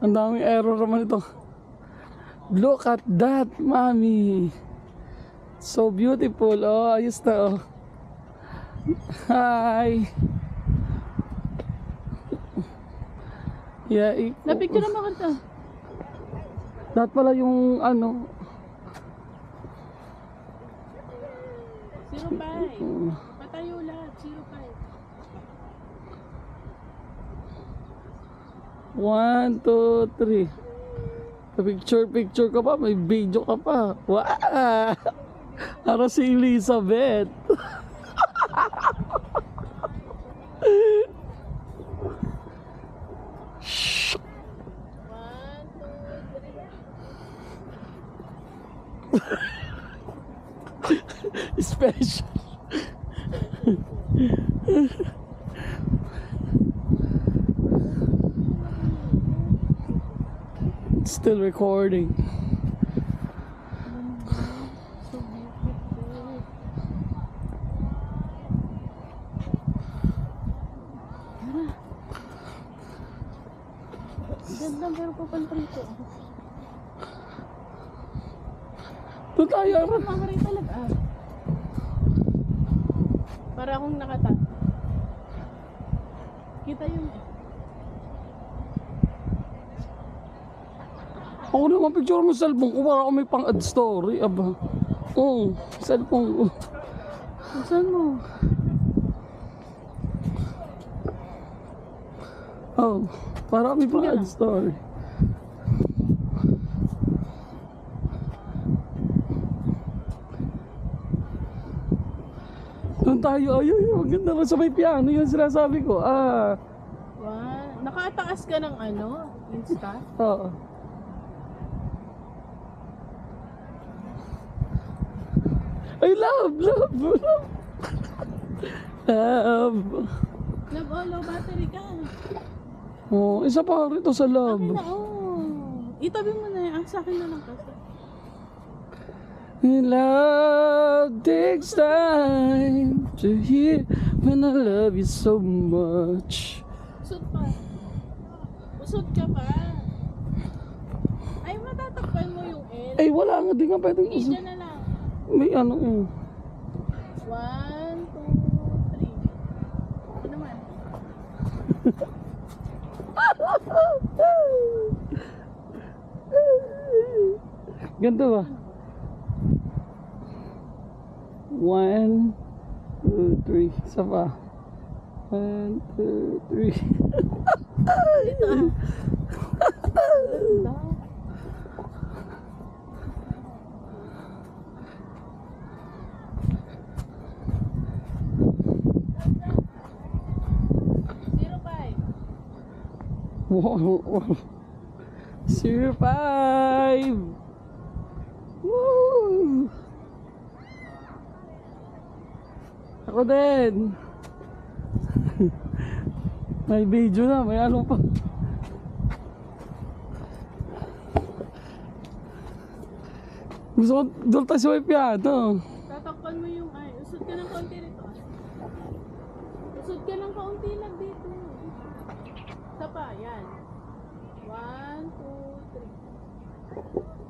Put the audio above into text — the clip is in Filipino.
Ang daming error naman ito. Look at that, mommy. So beautiful. Oh, ayos na oh. Hi. Yeah, Napicture naman ka. lahat pala yung ano. 05. Patayo lahat. 05. 1, 2, 3. Picture ka pa, may video ka pa. Wow! Para si Elizabeth. Special. It's still recording. Ganda, pero papantrito. Doon tayo. Mamaray talaga. Para akong nakata. Kita yung... Ako naman picture mo sa cellphone ko para ako may pang-add story. Aba. Oo, cellphone ko. Saan mo? Oh, para may pang-add story. Doon tayo. Ay, maganda rin sa may piano. Yun sinasabi ko. Ah. Wow. Nakataas ka ng ano? Insta? Oo. Ay, love. Love, low battery ka. Oh, isa pa rito sa love. Akin na, itabi mo na yan. Sa akin na lang kasi. Love takes time to hear when I love you so much. Usot pa. Usot ka pa. Ay, matatakpan mo yung L. Ay, wala nga. Di nga pwedeng Sige, isa. dyan na lang. May ano eh. 1, 2, 3. Ano naman? Ganito ba? 1, 2, 3. Isa pa. 1, 2, 3. Dito ah. Ganda. Wow. 05. Woo! Ako din. May video na, may ano pa. Gusto ko doon tayo sa may piano. Tatakpan mo yung ay. Usot ka ng kaunti rito. Usot ka ng kaunti lang dito. Isa pa, yan. 1, 2, 3.